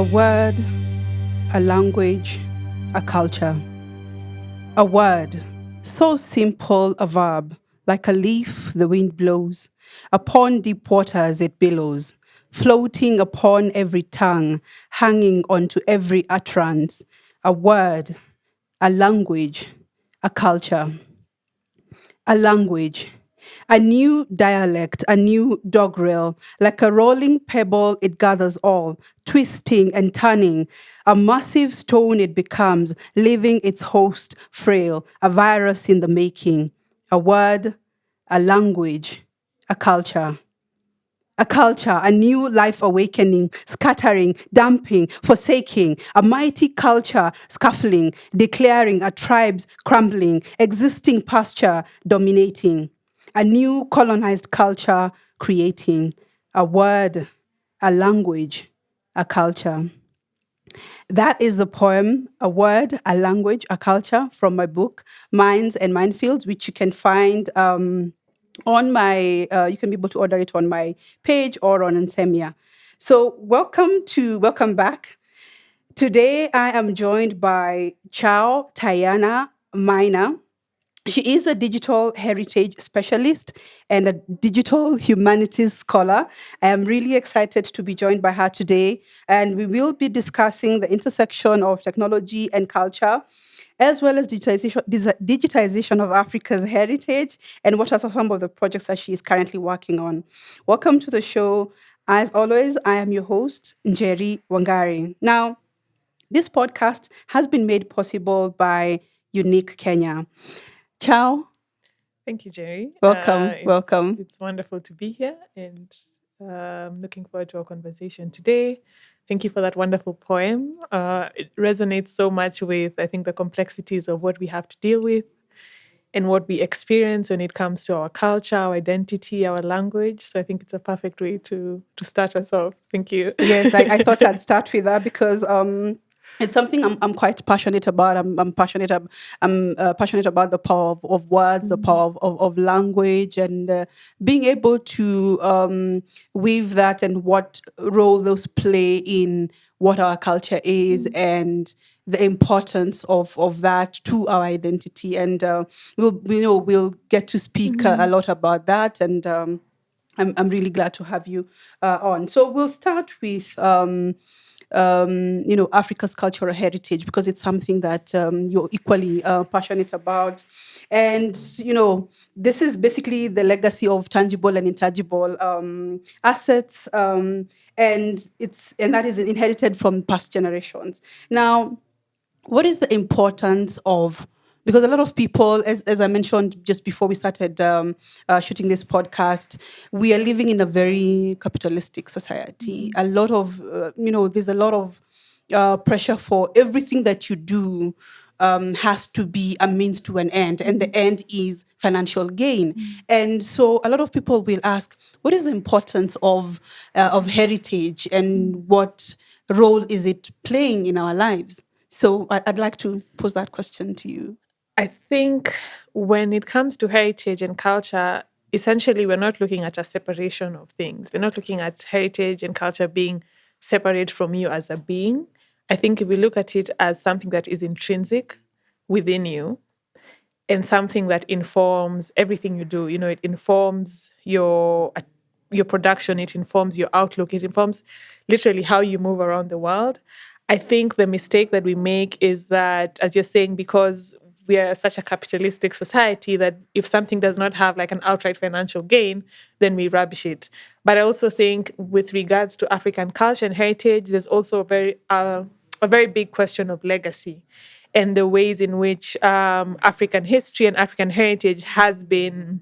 A word, a language, a culture. A word, so simple a verb, like a leaf the wind blows. Upon deep waters it billows, floating upon every tongue, hanging onto every utterance. A word, a language, a culture. A language, a new dialect, a new doggerel, like a rolling pebble, it gathers all, twisting and turning. A massive stone it becomes, leaving its host frail, a virus in the making. A word, a language, a culture. A culture, a new life awakening, scattering, dumping, forsaking, a mighty culture scuffling, declaring a tribe's crumbling, existing pasture dominating, a new colonized culture creating, a word, a language, a culture. That is the poem, A Word, a Language, a Culture, from my book, Minds and Minefields, which you can find on my, you can be able to order it on my page or on Nsemia. So welcome back. Today I am joined by Chao Maina. She is a digital heritage specialist and a digital humanities scholar. I am really excited to be joined by her today, and we will be discussing the intersection of technology and culture, as well as digitization of Africa's heritage, and what are some of the projects that she is currently working on. Welcome to the show. As always, I am your host, Njeri Wangari. Now, this podcast has been made possible by Unique Kenya. Ciao. Thank you, Jerry. Welcome. It's wonderful to be here, and looking forward to our conversation today. Thank you for that wonderful poem. It resonates so much with, I think, the complexities of what we have to deal with and what we experience when it comes to our culture, our identity, our language. So I think it's a perfect way to start us off. Thank you. Yes, I thought I'd start with that because it's something I'm quite passionate about. I'm passionate about the power of words, the power of language, and being able to weave that and what role those play in what our culture is and the importance of that to our identity. And we'll get to speak a lot about that. And I'm really glad to have you on. So we'll start with Africa's cultural heritage, because it's something that you're equally passionate about. And, this is basically the legacy of tangible and intangible assets, and that is inherited from past generations. Now, what is the importance of, because a lot of people, as I mentioned just before we started shooting this podcast, we are living in a very capitalistic society. A lot of, there's a lot of pressure for everything that you do has to be a means to an end, and the end is financial gain. And so a lot of people will ask, what is the importance of heritage, and what role is it playing in our lives? So I'd like to pose that question to you. I think when it comes to heritage and culture, essentially we're not looking at a separation of things. We're not looking at heritage and culture being separate from you as a being. I think if we look at it as something that is intrinsic within you and something that informs everything you do, it informs your production, it informs your outlook, it informs literally how you move around the world. I think the mistake that we make is that, as you're saying, because we are such a capitalistic society, that if something does not have like an outright financial gain, then we rubbish it. But I also think with regards to African culture and heritage, there's also a very big question of legacy and the ways in which African history and African heritage has been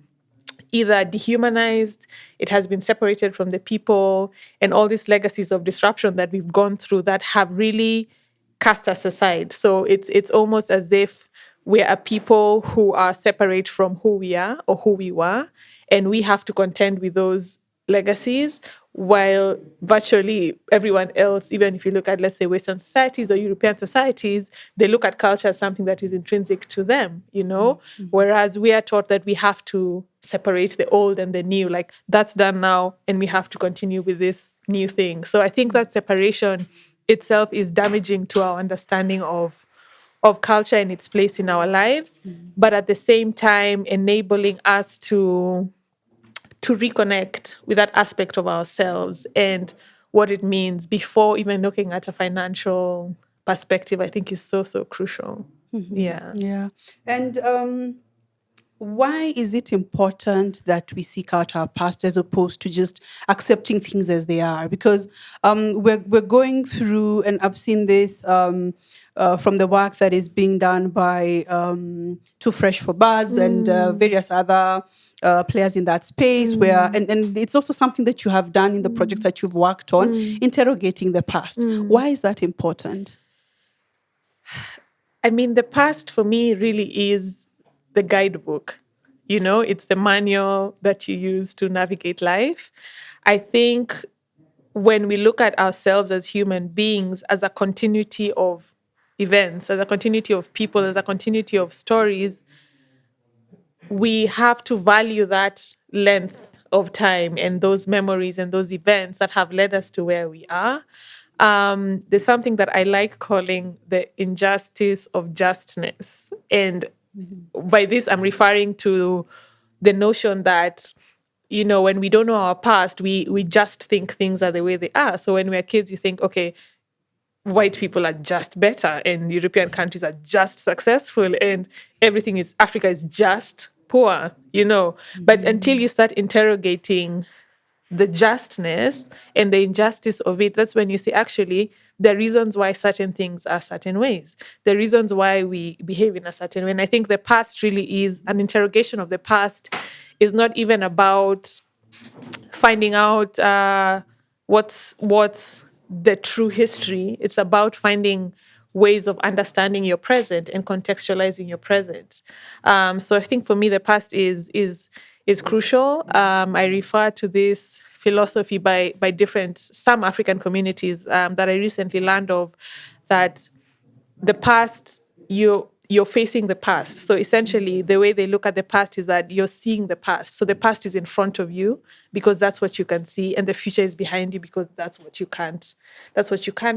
either dehumanized, it has been separated from the people, and all these legacies of disruption that we've gone through that have really cast us aside. So it's almost as if we're a people who are separate from who we are or who we were, and we have to contend with those legacies, while virtually everyone else, even if you look at, let's say, Western societies or European societies, they look at culture as something that is intrinsic to them, whereas we are taught that we have to separate the old and the new, like that's done now and we have to continue with this new thing. So I think that separation itself is damaging to our understanding of culture and its place in our lives, but at the same time enabling us to reconnect with that aspect of ourselves and what it means before even looking at a financial perspective, I think is so, so crucial. Yeah. Yeah. And why is it important that we seek out our past as opposed to just accepting things as they are? Because we're going through, and I've seen this from the work that is being done by Too Fresh for Birds and various other players in that space, where and it's also something that you have done in the projects that you've worked on, interrogating the past. Why is that important? I mean, the past for me really is the guidebook. It's the manual that you use to navigate life. I think when we look at ourselves as human beings, as a continuity of events, as a continuity of people, as a continuity of stories, we have to value that length of time and those memories and those events that have led us to where we are. There's something that I like calling the injustice of justness. And by this, I'm referring to the notion that, when we don't know our past, we just think things are the way they are. So when we're kids, you think, okay, white people are just better and European countries are just successful and Africa is just poor. But until you start interrogating the justness and the injustice of it, that's when you see actually the reasons why certain things are certain ways, the reasons why we behave in a certain way. And I think the past really is an interrogation of the past, is not even about finding out what's the true history. It's about finding ways of understanding your present and contextualizing your present. So I think for me, the past is crucial. I refer to this philosophy by some African communities that I recently learned of, that the past, you're facing the past. So essentially the way they look at the past is that you're seeing the past. So the past is in front of you because that's what you can see, and the future is behind you because that's what you can't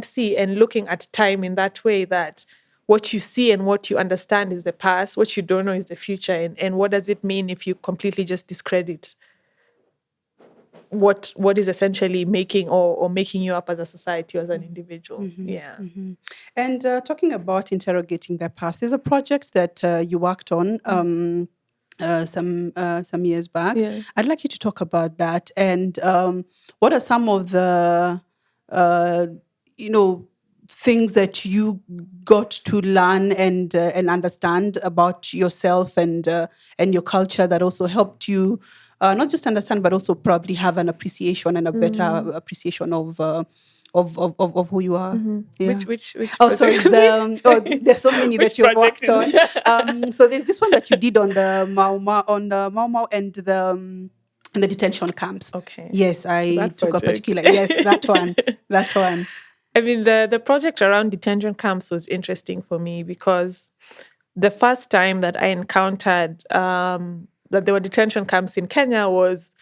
see. And looking at time in that way, that what you see and what you understand is the past, what you don't know is the future. And what does it mean if you completely just discredit what is essentially making you up as a society or as an individual? Yeah. And talking about interrogating the past, there's a project that you worked on some years back. Yeah. I'd like you to talk about that, and what are some of the uh, things that you got to learn and understand about yourself and your culture that also helped you not just understand but also probably have an appreciation and a better appreciation of who you are. Yeah. Which Oh, sorry. project? There's so many Which that you've project worked on. So there's this one that you did on the Mau Mau and the detention camps. Okay. Yes, I That took a project. particular. Yes, that one. That one. I mean, the project around detention camps was interesting for me because the first time that I encountered that there were detention camps in Kenya was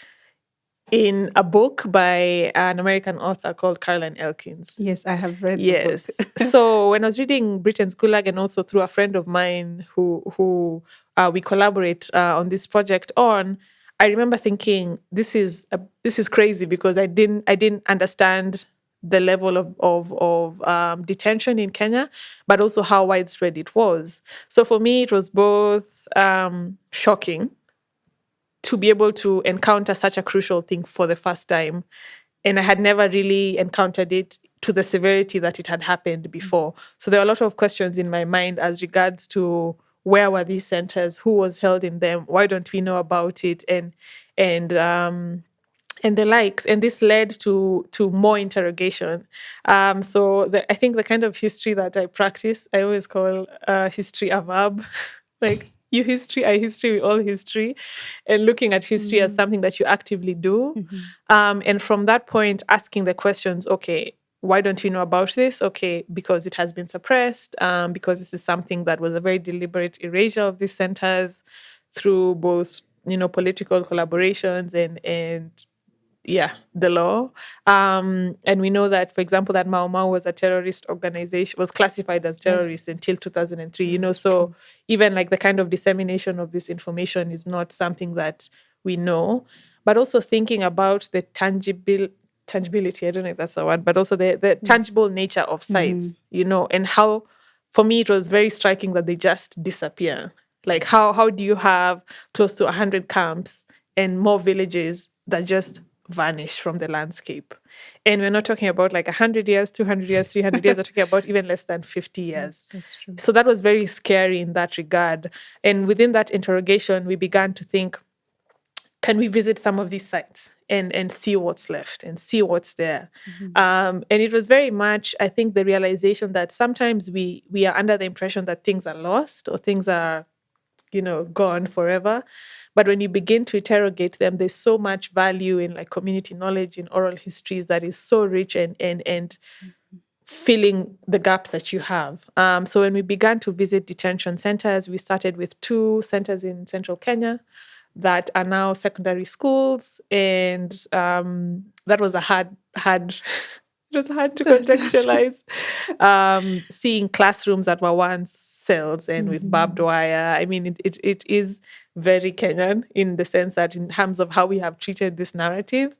in a book by an American author called Caroline Elkins. Yes, I have read the book. Yes. So when I was reading Britain's Gulag, and also through a friend of mine who we collaborate on this project on, I remember thinking this is crazy because I didn't understand the level of detention in Kenya, but also how widespread it was. So for me, it was both shocking to be able to encounter such a crucial thing for the first time. And I had never really encountered it to the severity that it had happened before. So there are a lot of questions in my mind as regards to where were these centers, who was held in them, why don't we know about it, and the likes. And this led to more interrogation. So I think the kind of history that I practice, I always call history a verb. Like you history, I history, we all history. And looking at history as something that you actively do. And from that point, asking the questions, okay, why don't you know about this? Okay, because it has been suppressed, because this is something that was a very deliberate erasure of these centers through both, political collaborations and the law. And we know that, for example, that Mau Mau was a terrorist organization, was classified as terrorist until 2003, so even like the kind of dissemination of this information is not something that we know. But also thinking about the tangibility, I don't know if that's a word, but also the tangible nature of sites, and how, for me, it was very striking that they just disappear. Like how do you have close to 100 camps and more villages that just vanish from the landscape? And we're not talking about like 100 years, 200 years, 300 years. We're talking about even less than 50 years. That's true. So that was very scary in that regard. And within that interrogation, we began to think, can we visit some of these sites and see what's left and see what's there? And it was very much, I think, the realization that sometimes we are under the impression that things are lost or things are gone forever. But when you begin to interrogate them, there's so much value in like community knowledge, in oral histories that is so rich and filling the gaps that you have. So when we began to visit detention centers, we started with 2 centers in central Kenya that are now secondary schools. And that was a hard it was hard to contextualize. Seeing classrooms that were once cells and with barbed wire. I mean, it is very Kenyan in the sense that in terms of how we have treated this narrative,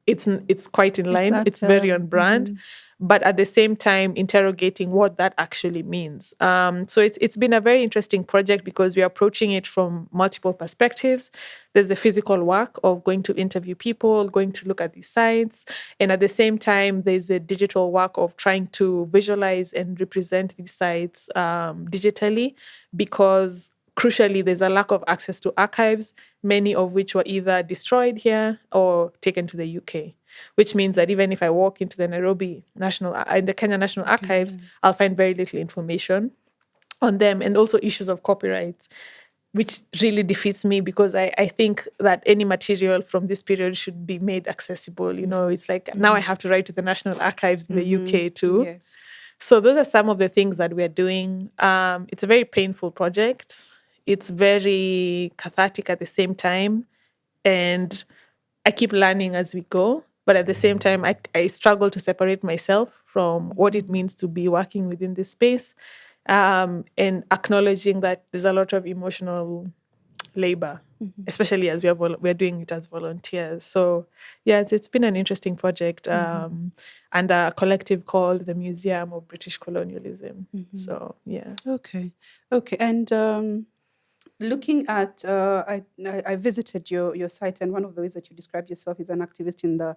it's quite in line. It's very on brand. But at the same time, interrogating what that actually means. So it's been a very interesting project because we are approaching it from multiple perspectives. There's the physical work of going to interview people, going to look at these sites. And at the same time, there's the digital work of trying to visualize and represent these sites digitally, because crucially, there's a lack of access to archives, many of which were either destroyed here or taken to the UK, which means that even if I walk into the the Kenya National Archives, I'll find very little information on them, and also issues of copyright, which really defeats me because I think that any material from this period should be made accessible. It's like now I have to write to the National Archives in the UK too. Yes. So those are some of the things that we're doing. It's a very painful project. It's very cathartic at the same time. And I keep learning as we go. But at the same time, I struggle to separate myself from what it means to be working within this space, and acknowledging that there's a lot of emotional labor, especially as we're doing it as volunteers. So yeah, it's been an interesting project, and a collective called the Museum of British Colonialism. So yeah. Okay. And looking at, I visited your site, and one of the ways that you describe yourself is an activist in a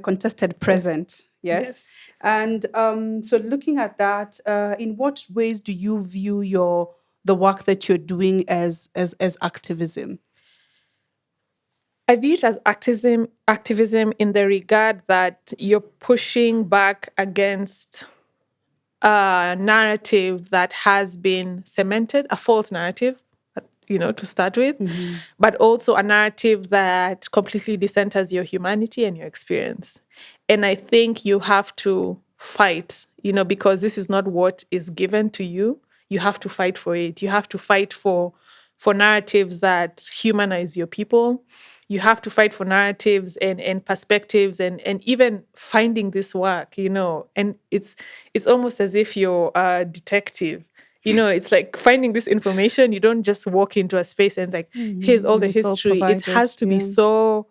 contested present. Yes. And so looking at that, in what ways do you view the work that you're doing as activism? I view it as activism in the regard that you're pushing back against a narrative that has been cemented, a false narrative, to start with, but also a narrative that completely decenters your humanity and your experience. And I think you have to fight, because this is not what is given to you. You have to fight for it. You have to fight for narratives that humanize your people. You have to fight for narratives and perspectives and even finding this work, and it's almost as if you're a detective. It's like finding this information. You don't just walk into a space and like, here's all the history. It has to be so,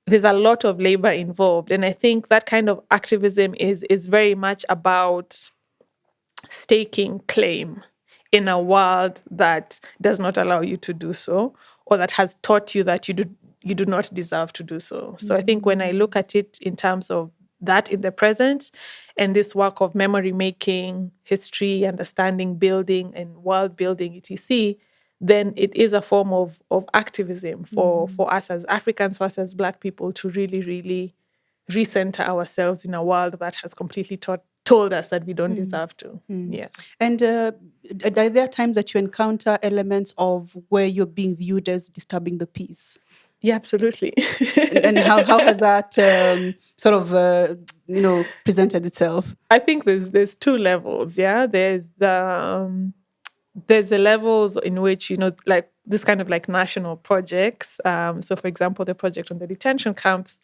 there's a lot of labor involved. And I think that kind of activism is very much about staking claim in a world that does not allow you to do so, or that has taught you that you do not deserve to do so. So I think when I look at it in terms of that in the present, and this work of memory making, history, understanding, building, and world building, etc., then it is a form of activism for us as Africans, for us as Black people, to really, really recenter ourselves in a world that has completely told us that we don't deserve to. Yeah. And are there times that you encounter elements of where you're being viewed as disturbing the peace? Yeah, absolutely. And how has that sort of presented itself? I think there's 2 levels. Yeah, there's the there's the levels in which, like this kind of like national projects. So, for example, the project on the detention camps,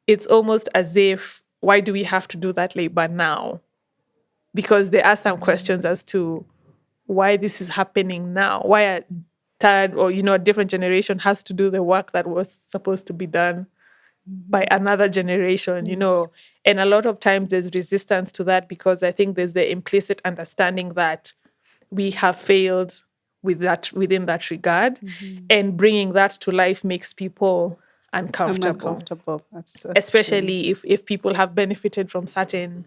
it's almost as if, why do we have to do that labor now? Because there are some questions as to why this is happening now. Why a third or, a different generation has to do the work that was supposed to be done by another generation, And a lot of times there's resistance to that because I think there's the implicit understanding that we have failed within that regard. And bringing that to life makes people uncomfortable. Uncomfortable. That's Especially if people have benefited from certain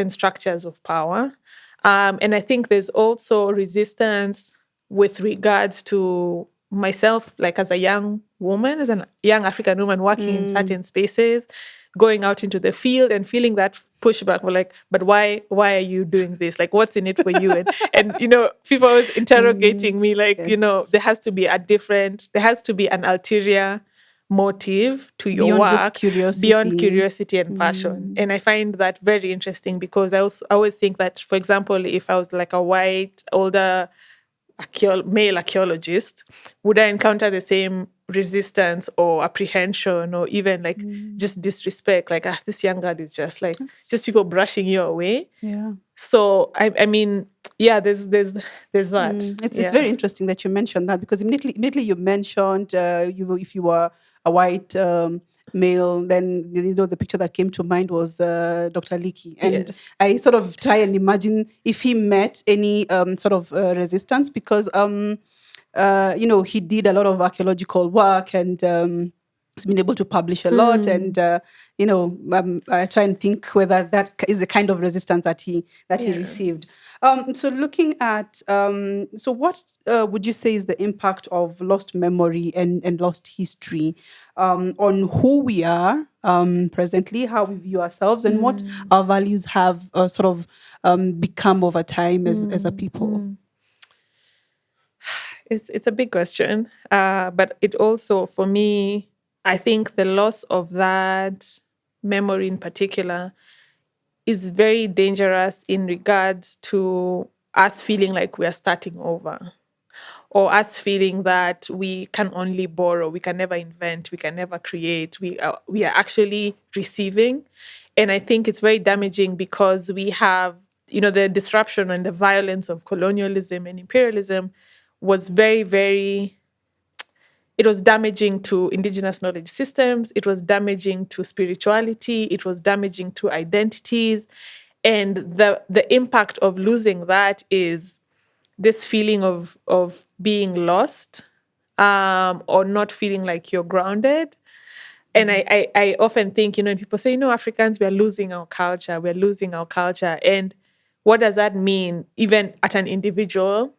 structures of power. And I think there's also resistance with regards to myself, like as a young woman, as a young African woman working in certain spaces, going out into the field and feeling that pushback. We're like, but why are you doing this? Like, what's in it for you? And people always interrogating me, like, Yes. there has to be an ulterior motive to your Beyond just work, curiosity. beyond curiosity and passion. And I find that very interesting because I always think that, for example, if I was like a white, older male archaeologist, would I encounter the same resistance or apprehension or even like just disrespect? Like, this young girl is just like, just people brushing you away. Yeah. So, I mean, yeah, there's that. It's very interesting that you mentioned that because immediately you mentioned if you were a white male, then the picture that came to mind was Dr. Leakey, and Yes. I sort of try and imagine if he met any sort of resistance because he did a lot of archaeological work and. He's been able to publish a lot, and I try and think whether that is the kind of resistance that he received. So looking at, so what would you say is the impact of lost memory and lost history on who we are presently, how we view ourselves, and what our values have sort of become over time as a people? It's a big question, but it also, for me, I think the loss of that memory in particular is very dangerous in regards to us feeling like we are starting over, or us feeling that we can only borrow, we can never invent, we can never create. We are actually receiving, and I think it's very damaging because we have, the disruption and the violence of colonialism and imperialism was very, very. It was damaging to indigenous knowledge systems. It was damaging to spirituality. It was damaging to identities. And the impact of losing that is this feeling of being lost, or not feeling like you're grounded. And I often think, when people say, Africans, we are losing our culture. We're losing our culture. And what does that mean, even at an individual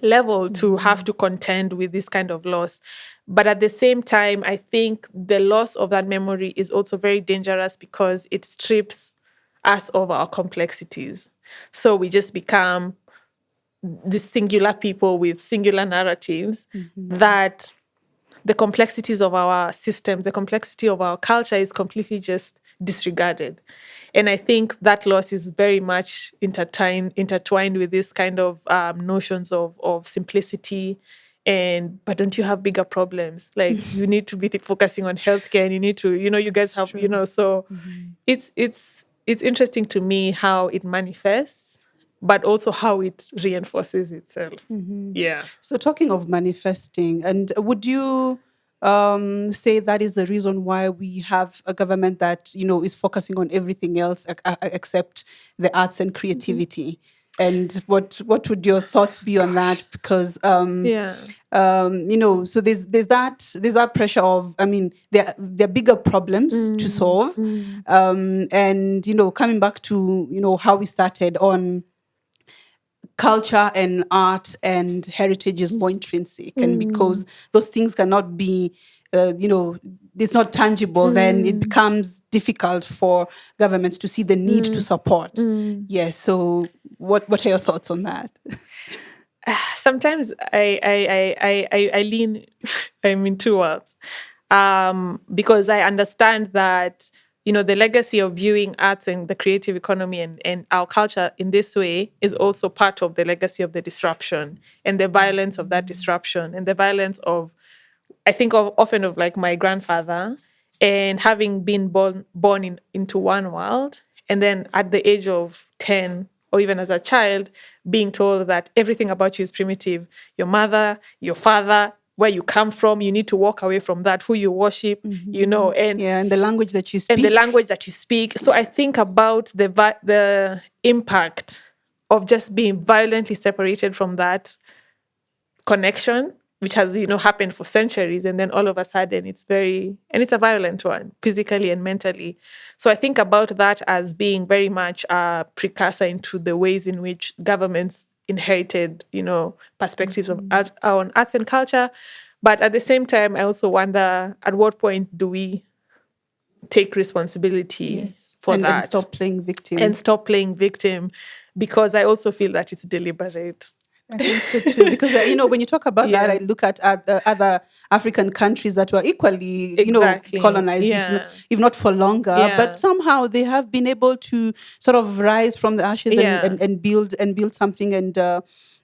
level, to have to contend with this kind of loss? But at the same time, I think the loss of that memory is also very dangerous because it strips us of our complexities. So we just become these singular people with singular narratives that the complexities of our systems, the complexity of our culture is completely just disregarded. And I think that loss is very much intertwined with this kind of notions of simplicity. But don't you have bigger problems? Like, you need to be focusing on healthcare, and you need to, you guys have, so it's interesting to me how it manifests, but also how it reinforces itself. Yeah. So talking of manifesting, and would you say that is the reason why we have a government that is focusing on everything else except the arts and creativity? And what would your thoughts be on that? Because Yeah. so there's that pressure of, I mean, there are bigger problems to solve, and coming back to how we started on culture and art and heritage is more intrinsic, and because those things cannot be it's not tangible, then it becomes difficult for governments to see the need to support. Yes. So what are your thoughts on that? Sometimes I lean I'm in two worlds, because I understand that the legacy of viewing arts and the creative economy and our culture in this way is also part of the legacy of the disruption and the violence of that disruption and the violence of, I think of often of like my grandfather, and having been born into one world, and then at the age of 10 or even as a child being told that everything about you is primitive. Your mother, your father, where you come from, you need to walk away from that, who you worship, and and the language that you and the speak. language that you speak. So I think about the impact of just being violently separated from that connection, which has happened for centuries, and then all of a sudden it's a violent one, physically and mentally. So I think about that as being very much a precursor into the ways in which governments inherited perspectives of on arts and culture. But at the same time, I also wonder, at what point do we take responsibility for and that stop playing victim. and stop playing victim? Because I also feel that it's deliberate. I think so too, because when you talk about that, I Yes. look at other African countries that were equally, Exactly. colonized, Yeah. if not for longer. Yeah. But somehow they have been able to sort of rise from the ashes Yeah. and build something. And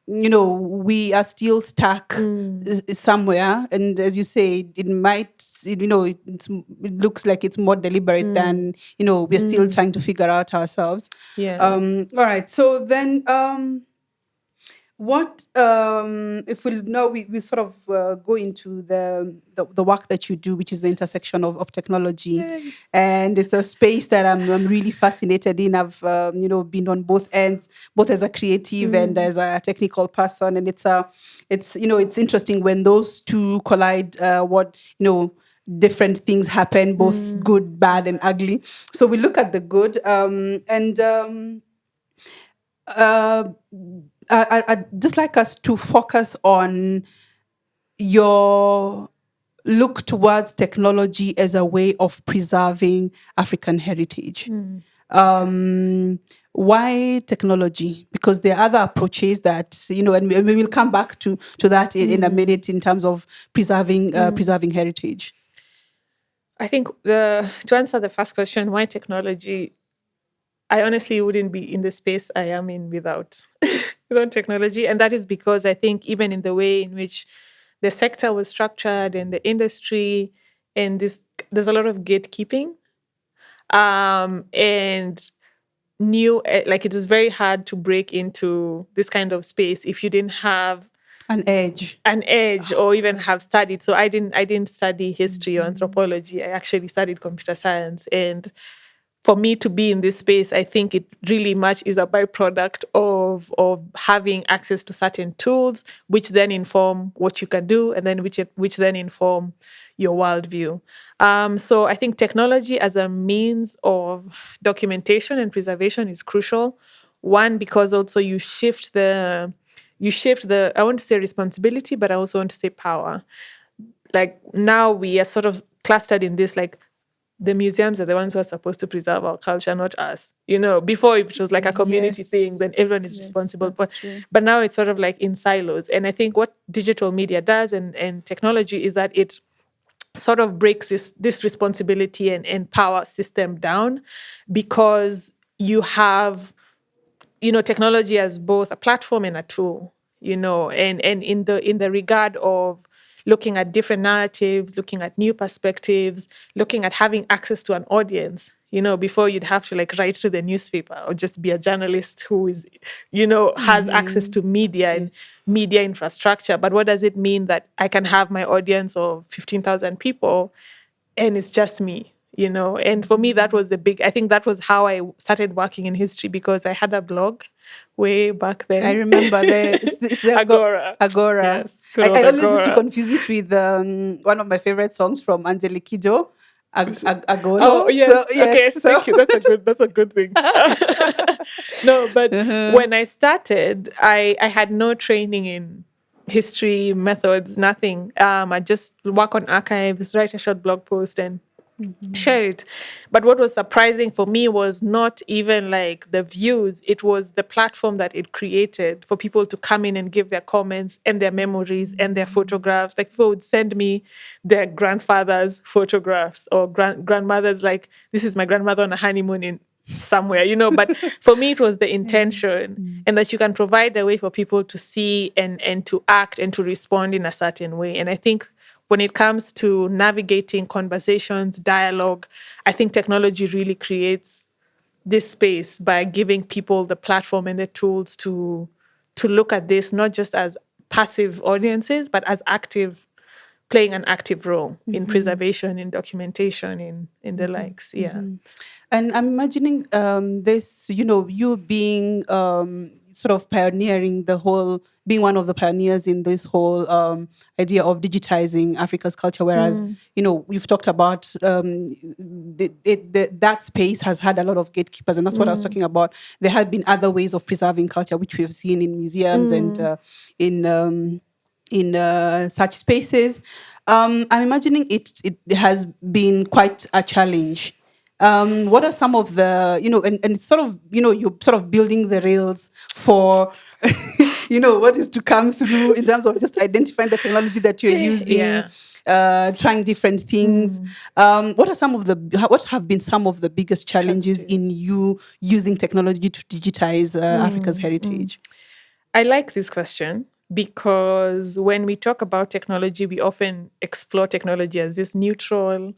we are still stuck somewhere. And as you say, it might, it looks like it's more deliberate than we're still trying to figure out ourselves. Yeah. All right. So then. What if we now we sort of go into the work that you do, which is the intersection of technology, and it's a space that I'm really fascinated in. I've been on both ends, both as a creative and as a technical person, and it's interesting when those two collide. Different things happen, both good, bad, and ugly. So we look at the good, I'd just like us to focus on your look towards technology as a way of preserving African heritage. Why technology? Because there are other approaches that, and we will come back to that in a minute in terms of preserving heritage. I think to answer the first question, why technology? I honestly wouldn't be in the space I am in without technology. And that is because I think even in the way in which the sector was structured and the industry, and there's a lot of gatekeeping. And like it is very hard to break into this kind of space if you didn't have an edge or even have studied. So I didn't study history or anthropology. I actually studied computer science. And for me to be in this space, I think it really much is a byproduct of having access to certain tools, which then inform what you can do, and then which then inform your worldview. So I think technology as a means of documentation and preservation is crucial. One, because also you shift the I want to say responsibility, but I also want to say power. Like now we are sort of clustered in this, like, the museums are the ones who are supposed to preserve our culture, not us. Before it was like a community thing, then everyone is responsible. But now it's sort of like in silos. And I think what digital media does and technology is that it sort of breaks this responsibility and power system down, because you have, technology as both a platform and a tool, and in the regard of looking at different narratives, looking at new perspectives, looking at having access to an audience. Before you'd have to like write to the newspaper or just be a journalist who is, has access to media and media infrastructure. But what does it mean that I can have my audience of 15,000 people and it's just me? And for me, that was I think that was how I started working in history, because I had a blog way back then. I remember it's the Agora. Agora. Yes, I always used to Agora. confuse it with one of my favorite songs from Angelikido, Agolo. Oh yes, So, okay, thank you. That's a good thing. No, but when I started, I had no training in history methods, nothing. I just work on archives, write a short blog post, and share it. But what was surprising for me was not even like the views, it was the platform that it created for people to come in and give their comments and their memories and their photographs. Like people would send me their grandfather's photographs or grandmother's, like, this is my grandmother on a honeymoon in somewhere, but for me it was the intention, and that you can provide a way for people to see and to act and to respond in a certain way. And I think when it comes to navigating conversations, dialogue, I think technology really creates this space by giving people the platform and the tools to look at this not just as passive audiences, but as active, playing an active role in preservation, in documentation, in the likes. Yeah. And I'm imagining this, you being sort of pioneering the whole, being one of the pioneers in this whole idea of digitizing Africa's culture. Whereas, you've talked about that space has had a lot of gatekeepers, and that's what I was talking about. There had been other ways of preserving culture, which we have seen in museums and in such spaces. I'm imagining it has been quite a challenge. What are some of the, and it's sort of, you're sort of building the rails for, what is to come through in terms of just identifying the technology that you're using, trying different things. What have been some of the biggest challenges in you using technology to digitize Africa's heritage? I like this question because when we talk about technology, we often explore technology as this neutral,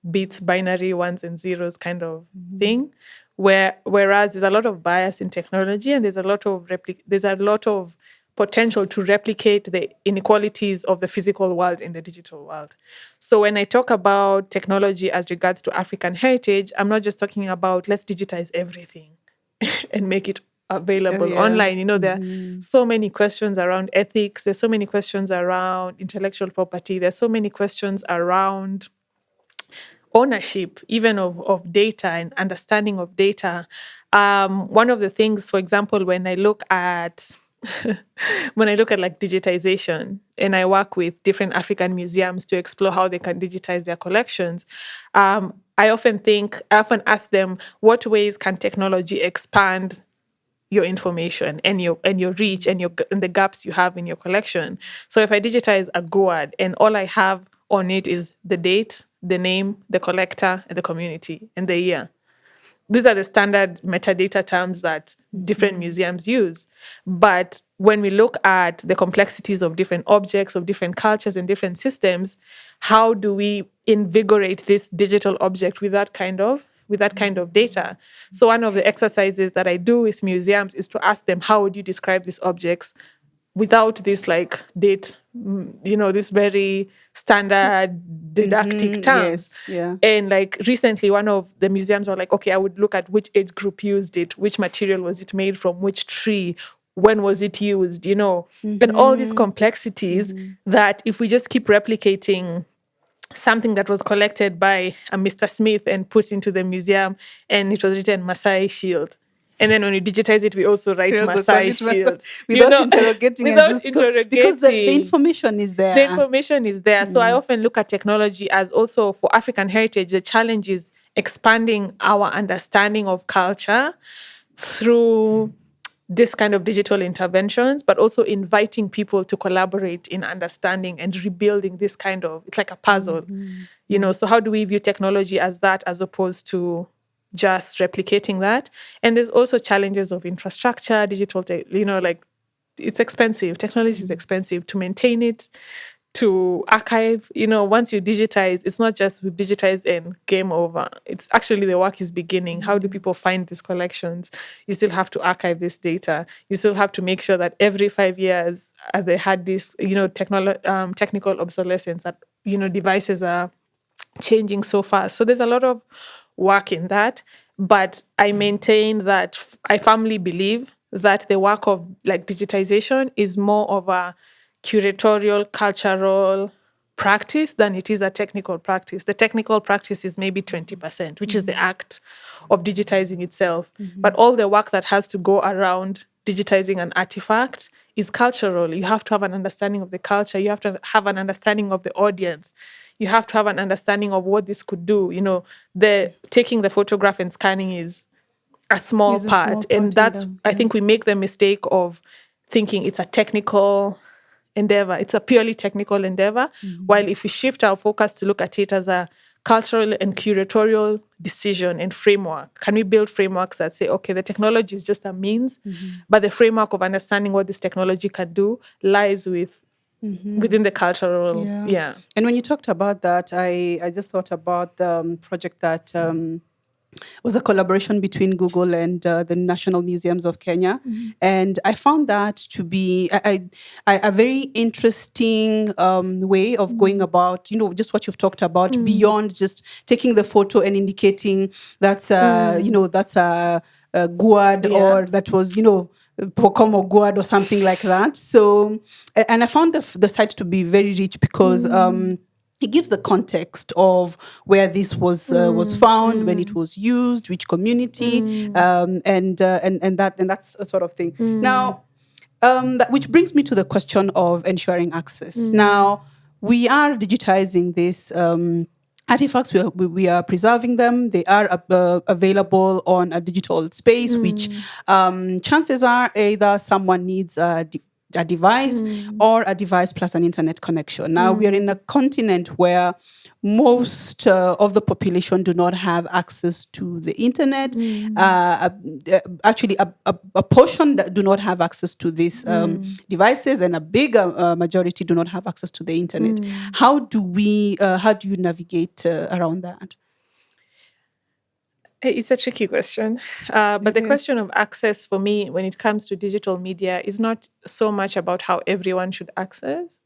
bits, binary ones and zeros kind of thing. Whereas there's a lot of bias in technology, and there's a lot of potential to replicate the inequalities of the physical world in the digital world. So when I talk about technology as regards to African heritage, I'm not just talking about let's digitize everything and make it available online. There are so many questions around ethics. There's so many questions around intellectual property. There's so many questions around ownership, even of data and understanding of data. One of the things, for example, when I look at like digitization, and I work with different African museums to explore how they can digitize their collections, I often ask them, what ways can technology expand your information and your reach and the gaps you have in your collection? So if I digitize a gourd and all I have on it is the date, the name, the collector, and the community, and the year. These are the standard metadata terms that different museums use. But when we look at the complexities of different objects, of different cultures and different systems, how do we invigorate this digital object with that kind of data? So one of the exercises that I do with museums is to ask them, how would you describe these objects without this like date, this very standard didactic terms. Yes, yeah. And like recently, one of the museums were like, okay, I would look at which age group used it, which material was it made from, which tree, when was it used, and all these complexities that if we just keep replicating something that was collected by a Mr. Smith and put into the museum, and it was written Maasai Shield. And then when we digitize it, we also write Maasai Shield. Without interrogating. Because the information is there. The information is there. So I often look at technology as also for African heritage, the challenge is expanding our understanding of culture through this kind of digital interventions, but also inviting people to collaborate in understanding and rebuilding this kind of, it's like a puzzle, So how do we view technology as that, as opposed to just replicating that? And there's also challenges of infrastructure, digital, like it's expensive. Technology is expensive to maintain it, to archive. Once you digitize, it's not just we've digitized and game over. It's actually the work is beginning. How do people find these collections? You still have to archive this data. You still have to make sure that every 5 years they had this, technical obsolescence, that, devices are changing so fast. So there's a lot of work in that. But I maintain that I firmly believe that the work of like digitization is more of a curatorial, cultural practice than it is a technical practice. The technical practice is maybe 20%, which is the act of digitizing itself. But all the work that has to go around digitizing an artifact is cultural. You have to have an understanding of the culture. You have to have an understanding of the audience. you have to have an understanding of what this could do. The taking the photograph and scanning is a small Is a small part. And part in that's, the I think we make the mistake of thinking it's a technical endeavor. It's a purely technical endeavor. While if we shift our focus to look at it as a cultural and curatorial decision and framework, can we build frameworks that say, okay, the technology is just a means, but the framework of understanding what this technology can do lies within the cultural, And when you talked about that, I just thought about the project that was a collaboration between Google and the National Museums of Kenya. And I found that to be a very interesting way of going about, just what you've talked about, beyond just taking the photo and indicating that's, that's a guad, or that was, Pocomo guad or something like that. So, and I found the site to be very rich because it gives the context of where this was found, when it was used, which community, and that's a sort of thing. Now, which brings me to the question of ensuring access. Now, we are digitizing this. Artifacts, we are preserving them. They are available on a digital space, which chances are either someone needs a device or a device plus an internet connection. Now, we are in a continent where most of the population do not have access to the internet. Actually, a portion that do not have access to these devices, and a bigger majority do not have access to the internet. How do you navigate around that? It's a tricky question. But the question of access for me, when it comes to digital media, is not so much about how everyone should access,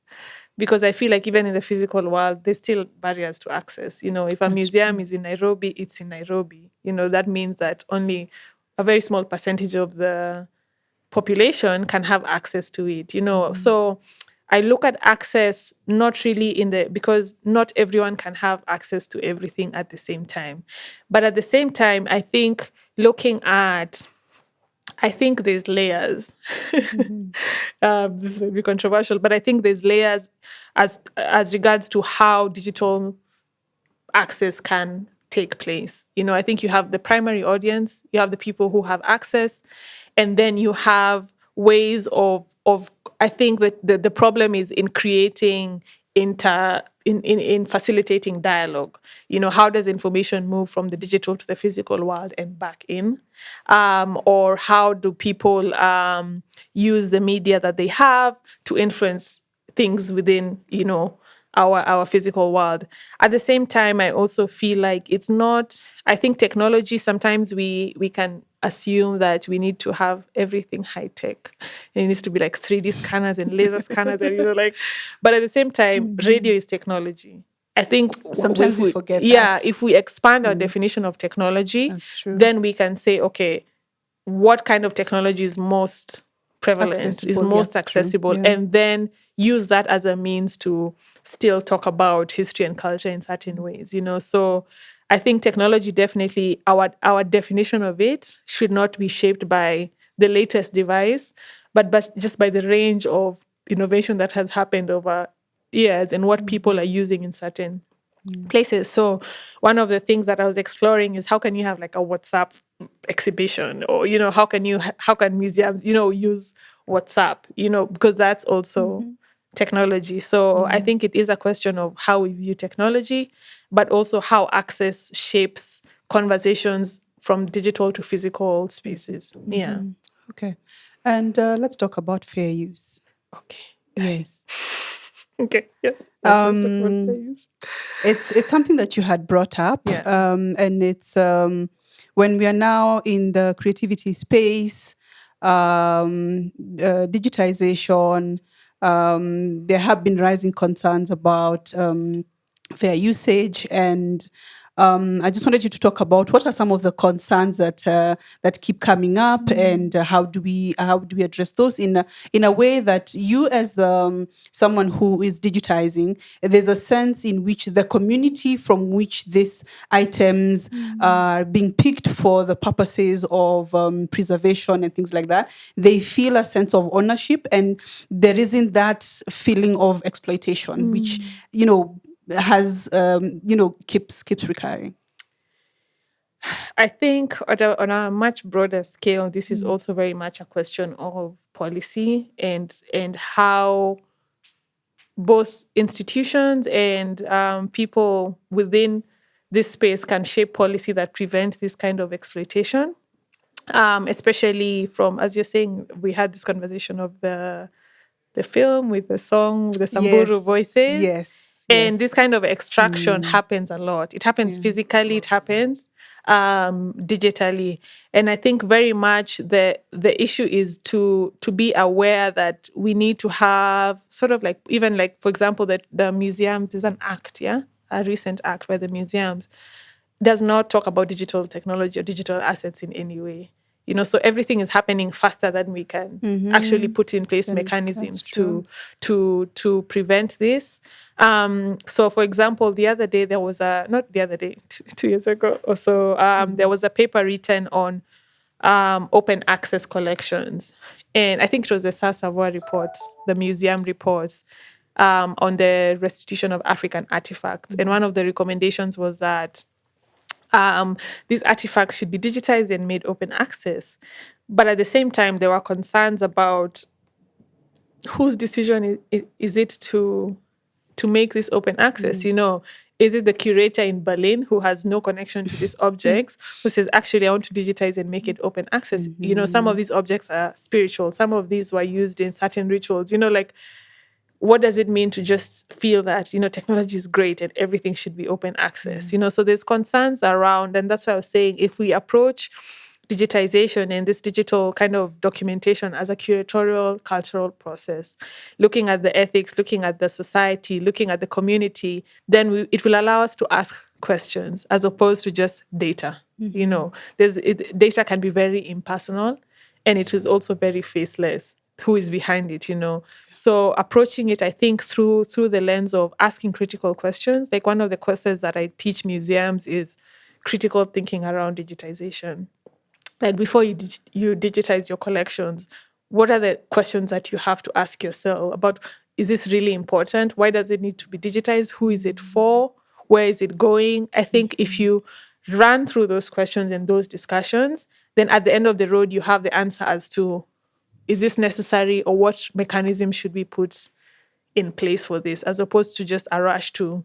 because I feel like even in the physical world, there's still barriers to access. If a museum is in Nairobi, it's in Nairobi. That means that only a very small percentage of the population can have access to it. So I look at access not really because not everyone can have access to everything at the same time. But at the same time, I think there's layers. This may be controversial, but I think there's layers as regards to how digital access can take place. I think you have the primary audience, you have the people who have access, and then you have ways of I think that the problem is in creating in facilitating dialogue. How does information move from the digital to the physical world and back in? Or how do people use the media that they have to influence things within, our physical world. At the same time, I also feel like it's not, I think technology, sometimes we can assume that we need to have everything high tech. It needs to be like 3D scanners and laser scanners and but at the same time, radio is technology. I think sometimes we forget that. If we expand our definition of technology, then we can say, okay, what kind of technology is most prevalent, is most accessible, and then use that as a means to still talk about history and culture in certain ways, So I think technology definitely, our definition of it should not be shaped by the latest device, but just by the range of innovation that has happened over years and what people are using in certain places. So one of the things that I was exploring is how can you have like a WhatsApp exhibition, or how can museums use WhatsApp, because that's also technology. So I think it is a question of how we view technology, but also how access shapes conversations from digital to physical spaces. Okay. And let's talk about fair use. Okay. Yes. Okay. Yes. Let's talk about fair use. It's something that you had brought up, and it's when we are now in the creativity space, digitization. There have been rising concerns about fair usage, and I just wanted you to talk about what are some of the concerns that keep coming up, and how do we address those in a way that you, as someone who is digitizing, there's a sense in which the community from which these items are being picked for the purposes of preservation and things like that, they feel a sense of ownership, and there isn't that feeling of exploitation, which has keeps recurring? I think on a much broader scale, this is also very much a question of policy and how both institutions and people within this space can shape policy that prevent this kind of exploitation. Especially from, as you're saying, we had this conversation of the film with the song with the Samburu Yes, voices. yes, And yes. this kind of extraction happens a lot. It happens Yeah. physically, it happens digitally. And I think very much the issue is to be aware that we need to have sort of like, even like, for example, that the museum, there's an act, yeah? A recent act where the museums does not talk about digital technology or digital assets in any way. So everything is happening faster than we can actually put in place That's mechanisms true. to prevent this. So, for example, the other day there was not the other day, 2 years ago or so, there was a paper written on open access collections, and I think it was the Savoir report, the museum reports. On the restitution of African artifacts. And one of the recommendations was that these artifacts should be digitized and made open access. But at the same time, there were concerns about whose decision is it to make this open access. Is it the curator in Berlin who has no connection to these objects who says, actually, I want to digitize and make it open access? Some of these objects are spiritual. Some of these were used in certain rituals. Like, what does it mean to just feel that, technology is great and everything should be open access? So there's concerns around, and that's why I was saying, if we approach digitization and this digital kind of documentation as a curatorial cultural process, looking at the ethics, looking at the society, looking at the community, then it will allow us to ask questions as opposed to just data. Data can be very impersonal, and it is also very faceless. Who is behind it? So approaching it, I think, through the lens of asking critical questions. Like, one of the courses that I teach museums is critical thinking around digitization. Like, before you digitize your collections, what are the questions that you have to ask yourself about? Is this really important? Why does it need to be digitized? Who is it for? Where is it going? I think if you run through those questions and those discussions, then at the end of the road, you have the answer as to, is this necessary, or what mechanism should we put in place for this, as opposed to just a rush to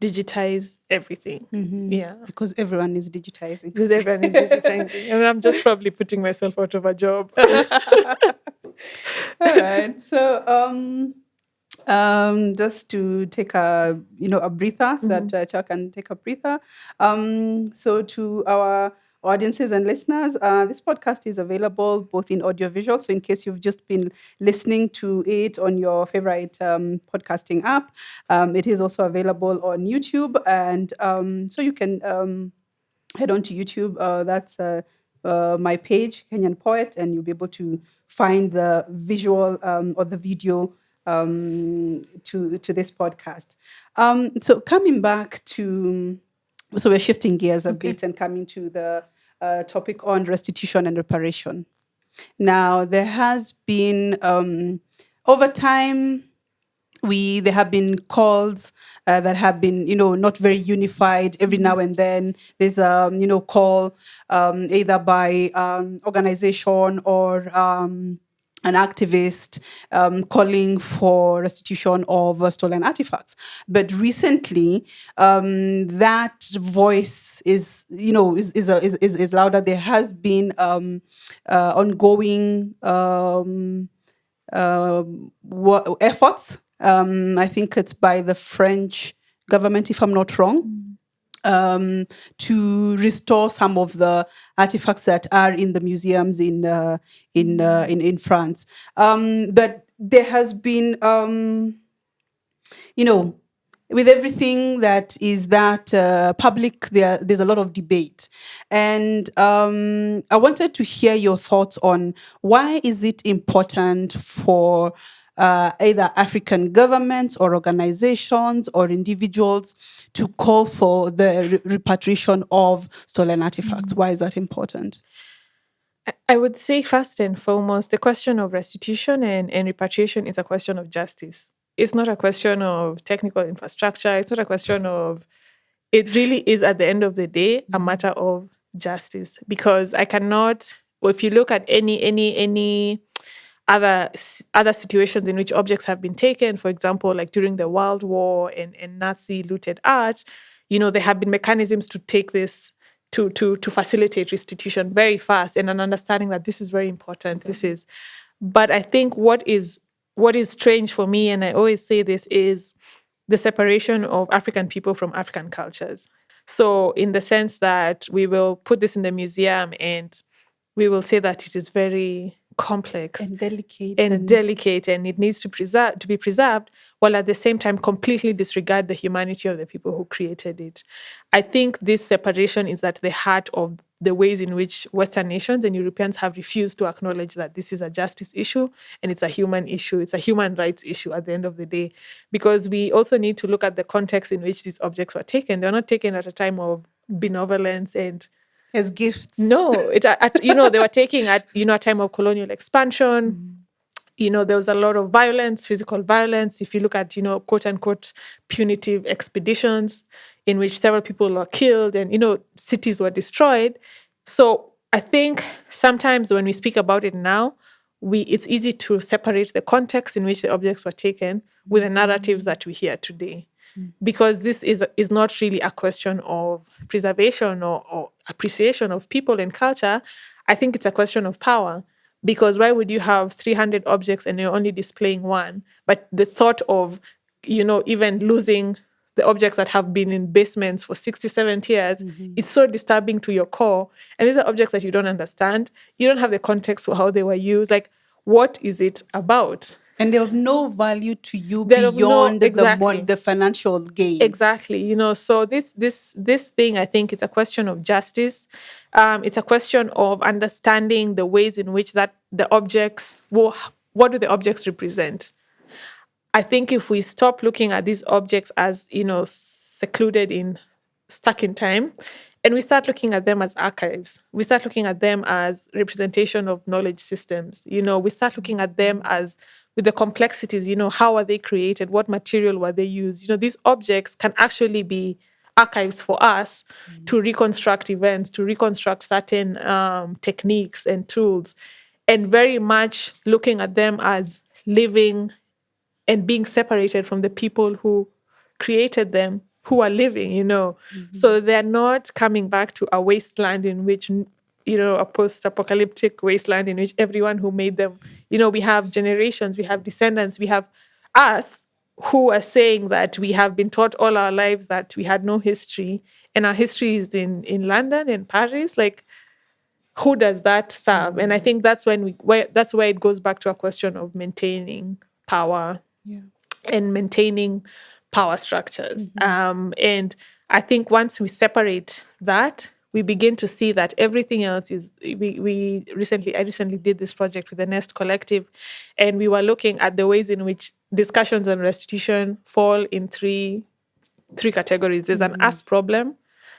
digitize everything. Yeah. Because everyone is digitizing. Because everyone is digitizing. And I'm just probably putting myself out of a job. All right. So just to take a breather, so that Chao can take a breather. So to our audiences and listeners, this podcast is available both in audio visual. So in case you've just been listening to it on your favorite podcasting app, it is also available on YouTube, and so you can head on to YouTube. That's my page, Kenyan Poet, and you'll be able to find the visual or the video to this podcast. So coming back to, so we're shifting gears a bit and coming to the topic on restitution and reparation. Now, there has been, over time, there have been calls that have been, not very unified. Every now and then, there's a, call either by organization or an activist calling for restitution of stolen artifacts. But recently, that voice is louder. There has been ongoing efforts. I think it's by the French government, if I'm not wrong, to restore some of the artifacts that are in the museums in France. But there has been, with everything that is that public, there's a lot of debate. And I wanted to hear your thoughts on why is it important for either African governments or organizations or individuals to call for the repatriation of stolen artifacts? Why is that important? I would say, first and foremost, the question of restitution and repatriation is a question of justice. it's not a question of technical infrastructure. It's not a question of, it really is at the end of the day a matter of justice, because I cannot, or if you look at any other situations in which objects have been taken, for example, like during the World War and Nazi looted art, there have been mechanisms to take this to facilitate restitution very fast, and an understanding that this is very important. This is, but I think what is strange for me, and I always say this, is the separation of African people from African cultures. So, in the sense that we will put this in the museum and we will say that it is very complex and delicate and it needs to be preserved, while at the same time completely disregard the humanity of the people who created it. I think this separation is at the heart of the ways in which Western nations and Europeans have refused to acknowledge that this is a justice issue and it's a human issue. It's a human rights issue at the end of the day, because we also need to look at the context in which these objects were taken. They're not taken at a time of benevolence and as gifts. No, they were taking at a time of colonial expansion. There was a lot of violence, physical violence. If you look at quote unquote punitive expeditions in which several people were killed and cities were destroyed. So I think sometimes when we speak about it now, it's easy to separate the context in which the objects were taken with the narratives that we hear today. Because this is not really a question of preservation or appreciation of people and culture. I think it's a question of power. Because why would you have 300 objects and you're only displaying one? But the thought of, even losing the objects that have been in basements for 60, 70 years is so disturbing to your core. And these are objects that you don't understand. You don't have the context for how they were used. Like, what is it about? And they're of no value to you beyond the financial gain. Exactly. So this thing, I think it's a question of justice. It's a question of understanding the ways in which that the objects, what do the objects represent? I think if we stop looking at these objects as, stuck in time, and we start looking at them as archives, we start looking at them as representation of knowledge systems, we start looking at them as with the complexities, how are they created? What material were they used? These objects can actually be archives for us to reconstruct events, to reconstruct certain techniques and tools, and very much looking at them as living and being separated from the people who created them, who are living, So they're not coming back to a wasteland in which, a post-apocalyptic wasteland in which everyone who made them, we have generations, we have descendants, we have us who are saying that we have been taught all our lives that we had no history, and our history is in London and Paris. Like, who does that serve? And I think that's that's where it goes back to a question of maintaining power and maintaining power structures. And I think once we separate that, we begin to see that everything else is. I recently did this project with the Nest Collective, and we were looking at the ways in which discussions on restitution fall in three categories. There's an us problem,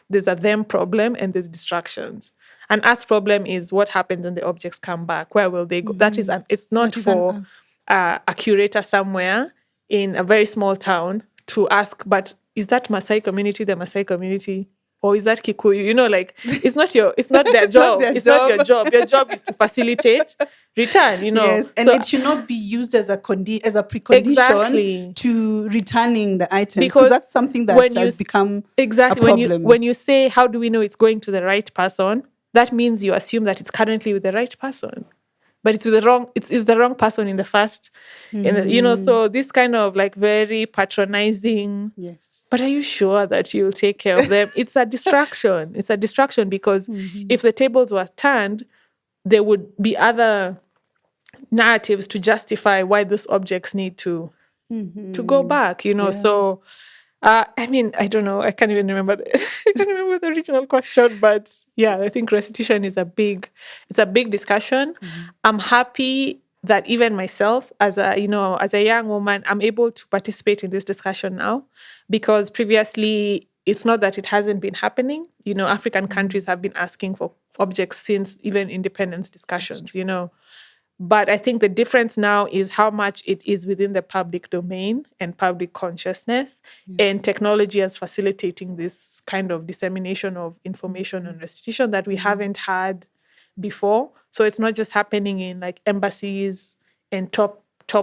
there's a them problem, and there's distractions. An us problem is what happens when the objects come back. Where will they go? That is it's not for a curator somewhere in a very small town to ask, but is that Maasai community the Maasai community? Or is that Kikuyu? It's not their job. It's not your job. Your job is to facilitate return, Yes, and it should not be used as a precondition to returning the items, because that's something that has become a problem. When you say, how do we know it's going to the right person? That means you assume that it's currently with the right person. But it's the wrong person in the first, so this kind of like very patronizing. Yes. But are you sure that you'll take care of them? It's a distraction. It's a distraction because if the tables were turned, there would be other narratives to justify why those objects need to go back. So. I don't know. I can't even remember the original question, but yeah, I think restitution is a big discussion. I'm happy that even myself, as a young woman, I'm able to participate in this discussion now, because previously it's not that it hasn't been happening. African countries have been asking for objects since even independence discussions. But I think the difference now is how much it is within the public domain and public consciousness. And technology is facilitating this kind of dissemination of information and restitution that we haven't had before. So it's not just happening in like embassies and top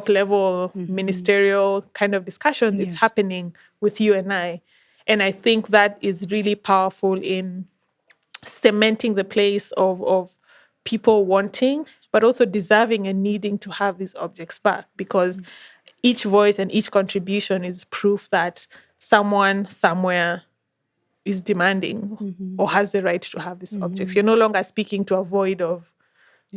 level ministerial kind of discussions. It's happening with you and I. And I think that is really powerful in cementing the place of people wanting, but also deserving and needing to have these objects back, because each voice and each contribution is proof that someone somewhere is demanding or has the right to have these objects. You're no longer speaking to a void of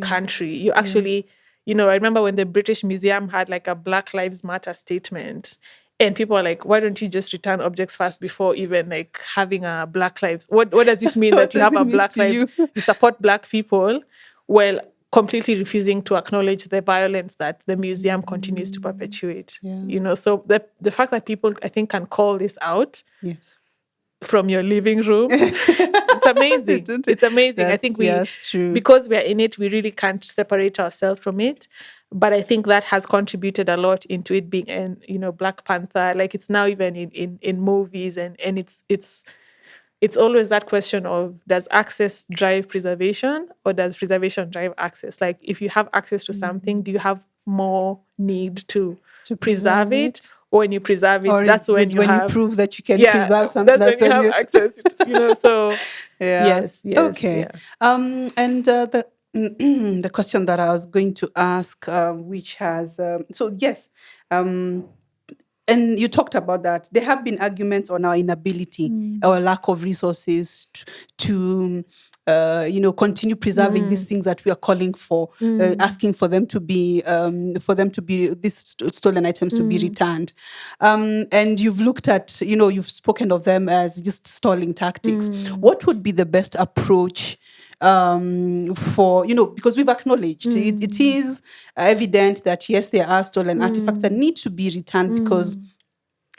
country. You actually, I remember when the British Museum had like a Black Lives Matter statement, and people are like, why don't you just return objects first before even like having a Black Lives? What does it mean that you have a Black Lives, you support Black people, while completely refusing to acknowledge the violence that the museum continues to perpetuate? So the fact that people, I think, can call this out from your living room, it's amazing. It's amazing. I think because we're in it, we really can't separate ourselves from it. But I think that has contributed a lot into it being, Black Panther. Like it's now even in movies, and it's always that question of, does access drive preservation, or does preservation drive access? Like if you have access to something, do you have more need to preserve it? Or when you preserve it, or that's when you prove that you can preserve something. That's when you have access. So yes. Okay. Yeah. And the question that I was going to ask, which has and you talked about that. There have been arguments on our inability or lack of resources to continue preserving these things that we are calling for, asking for them to be, these stolen items to be returned. And you've looked at, you've spoken of them as just stalling tactics. What would be the best approach for, because we've acknowledged it is evident that yes, there are stolen artifacts that need to be returned because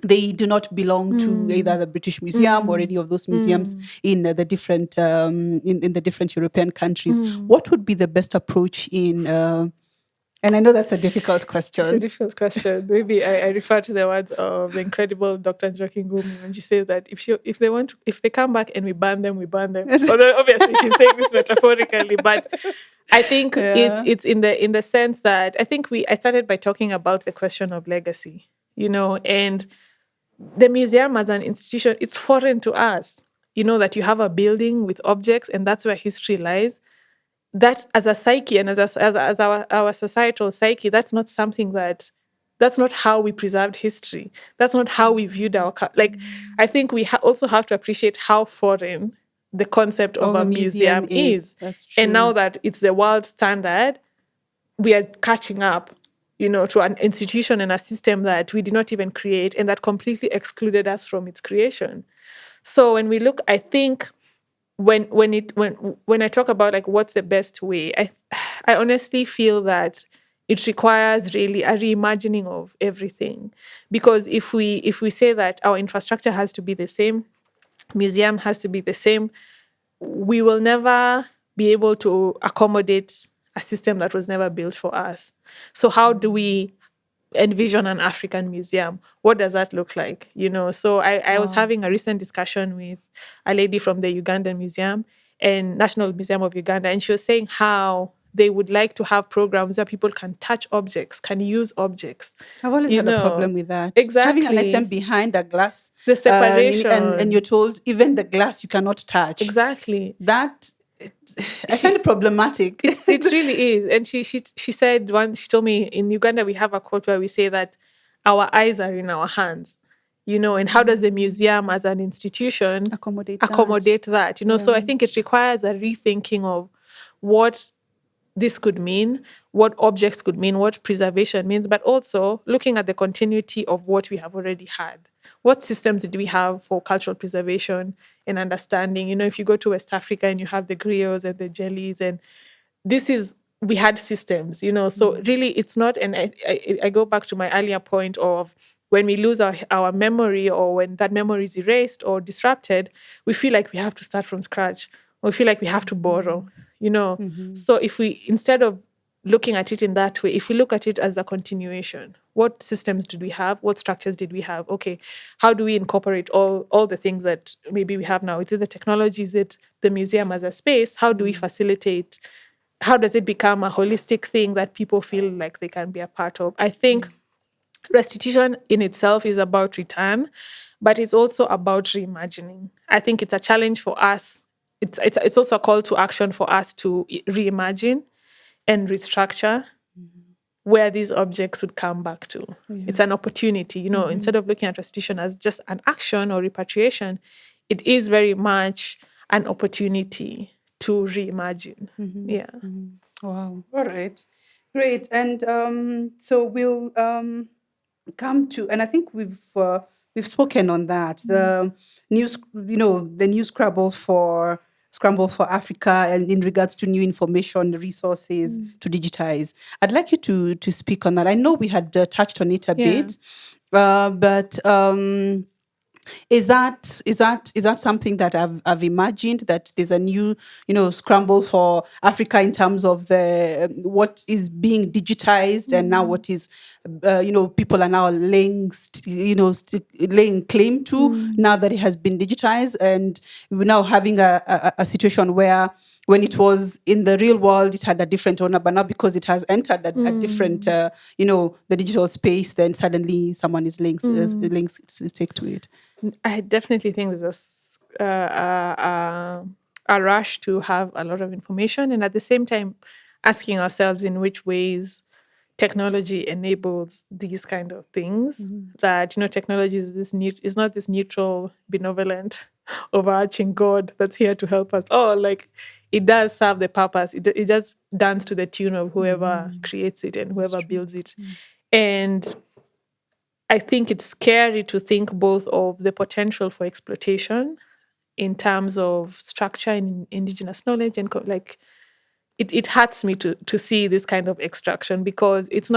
they do not belong to either the British Museum or any of those museums in the different in the different European countries. What would be the best approach in? And I know that's a difficult question. It's a difficult question. Maybe I refer to the words of the incredible Dr. Njeri when she says that if they come back and we burn them, we burn them. Although obviously she's saying this metaphorically, but I think it's in the sense that I think I started by talking about the question of legacy, and the museum as an institution, it's foreign to us. That you have a building with objects, and that's where history lies. That as a psyche and as our societal psyche, that's not something that's not how we preserved history. That's not how we viewed I think we also have to appreciate how foreign the concept of a museum is. That's true. And now that it's the world standard, we are catching up, to an institution and a system that we did not even create and that completely excluded us from its creation. So when we look, I think when I talk about like what's the best way, I honestly feel that it requires really a reimagining of everything. Because if we say that our infrastructure has to be the same, museum has to be the same, we will never be able to accommodate a system that was never built for us. So how do we envision an African museum? What does that look like? So I was having a recent discussion with a lady from the Ugandan Museum and National Museum of Uganda, and she was saying how they would like to have programs where people can touch objects, can use objects. I've always had a problem with that. Exactly. Having an item behind a glass. The separation. And you're told even the glass you cannot touch. Exactly. That, I find it problematic. It really is. And she said once, she told me in Uganda we have a quote where we say that our eyes are in our hands. And how does the museum as an institution accommodate that? So I think it requires a rethinking of what this could mean, what objects could mean, what preservation means, but also looking at the continuity of what we have already had. What systems did we have for cultural preservation and understanding? If you go to West Africa and you have the griots and the jellies, and we had systems, so really it's not, and I go back to my earlier point of when we lose our memory, or when that memory is erased or disrupted, we feel like we have to start from scratch, or we feel like we have to borrow, So if we, instead of looking at it in that way, if we look at it as a continuation, what systems did we have? What structures did we have? Okay, how do we incorporate all the things that maybe we have now? Is it the technology? Is it the museum as a space? How do we facilitate? How does it become a holistic thing that people feel like they can be a part of? I think restitution in itself is about return, but it's also about reimagining. I think it's a challenge for us. It's also a call to action for us to reimagine and restructure where these objects would come back to. It's an opportunity, instead of looking at restitution as just an action or repatriation, it is very much an opportunity to reimagine. Yeah. Wow. All right. Great. And so we'll come to, and I think we've spoken on that. The new scramble for Africa, and in regards to new information resources to digitize. I'd like you to speak on that. I know we had touched on it a bit, but is that something that I've imagined, that there's a new scramble for Africa in terms of the what is being digitized and now what is people are now laying claim to now that it has been digitized, and we're now having a situation where when it was in the real world, it had a different owner, but now because it has entered a different, the digital space, then suddenly someone is links stick to it. I definitely think there's a rush to have a lot of information, and at the same time, asking ourselves in which ways technology enables these kind of things. That technology is not this neutral, benevolent, overarching God that's here to help us. It does serve the purpose. It does dance to the tune of whoever creates it and whoever builds it, and I think it's scary to think both of the potential for exploitation in terms of structure and indigenous knowledge, and it hurts me to see this kind of extraction, because it's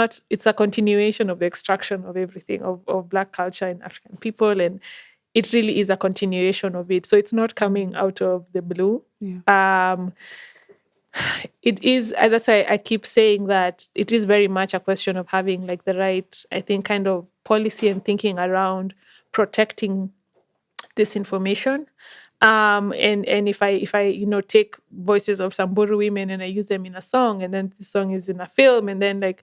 a continuation of the extraction of everything, of Black culture and African people, and it really is a continuation of it. So it's not coming out of the blue. It is, that's why I keep saying that it is very much a question of having the right, I think, kind of policy and thinking around protecting this information. And if I take voices of Samburu women and I use them in a song, and then the song is in a film, and then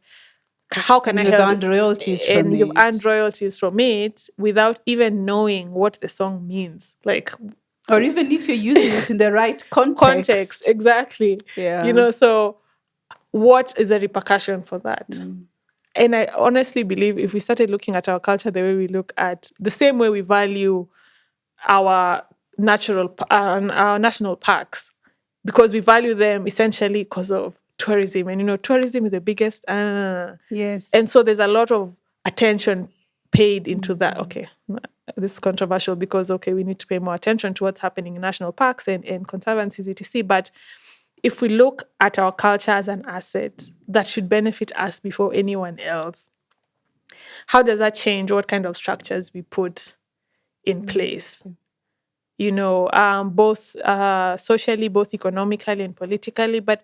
how can I help? You've earned royalties from it. You've earned royalties from it without even knowing what the song means. Or even if you're using it in the right context. Exactly. Yeah. So what is the repercussion for that? And I honestly believe if we started looking at our culture the way we look at the same way we value our national parks, because we value them essentially because of tourism, and tourism is the biggest. Yes. And so there's a lot of attention paid into that. Okay, this is controversial because we need to pay more attention to what's happening in national parks and conservancies, etc. But if we look at our culture as an asset that should benefit us before anyone else, how does that change what kind of structures we put in place? Both socially, both economically and politically. But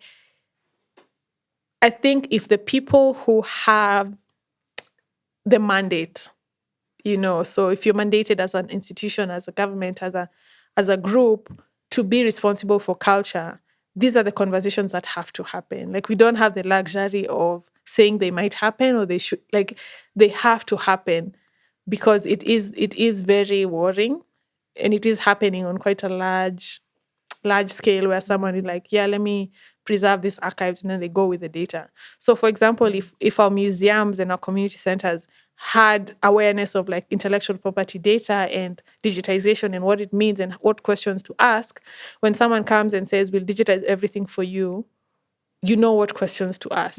I think if the people who have the mandate, so if you're mandated as an institution, as a government, as a group to be responsible for culture, these are the conversations that have to happen. We don't have the luxury of saying they might happen or they should. They have to happen, because it is very worrying, and it is happening on quite a large scale, where someone is let me preserve these archives, and then they go with the data. So, for example, if our museums and our community centers had awareness of intellectual property data and digitization and what it means and what questions to ask, when someone comes and says, we'll digitize everything for you, you know what questions to ask.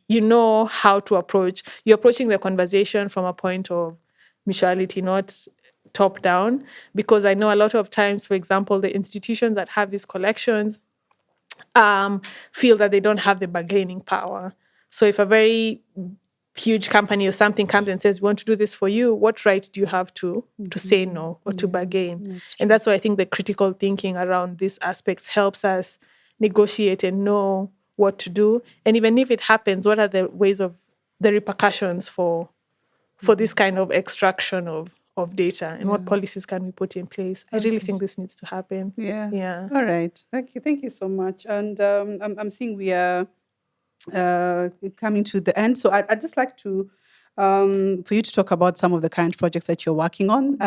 You know how to approach. You're approaching the conversation from a point of mutuality, not top down. Because I know a lot of times, for example, the institutions that have these collections feel that they don't have the bargaining power. So if a very huge company or something comes and says, we want to do this for you, what right do you have to say no or to bargain? And that's why I think the critical thinking around these aspects helps us negotiate and know what to do, and even if it happens, what are the ways of the repercussions for this kind of extraction of data, and what policies can we put in place. I really think this needs to happen. Yeah. Yeah. All right. Thank you so much. And I'm seeing we are coming to the end. So I'd just like to for you to talk about some of the current projects that you're working on.